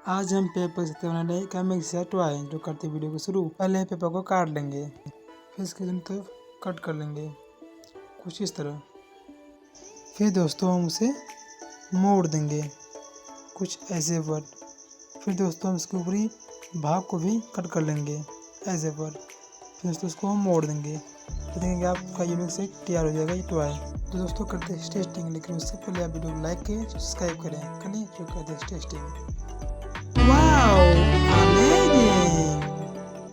आज हम पेपर से बनाने का मिक्स टॉय जो करते वीडियो को शुरू। पहले पेपर को काट लेंगे, फिर इसकी दोनों तरफ कट कर लेंगे कुछ इस तरह। फिर दोस्तों हम उसे मोड़ देंगे कुछ ऐसे पर। फिर दोस्तों हम इसके ऊपरी भाग को भी कट कर लेंगे ऐसे पर। फिर दोस्तों उसको हम मोड़ देंगे तो देखेंगे आपका यूनिक से तैयार हो जाएगा ये टॉय। तो दोस्तों करते हैं टेस्टिंग, लेकिन उससे पहले आप वीडियो को लाइक करें, सब्सक्राइब करें, जो करते हैं टेस्टिंग। वाओ!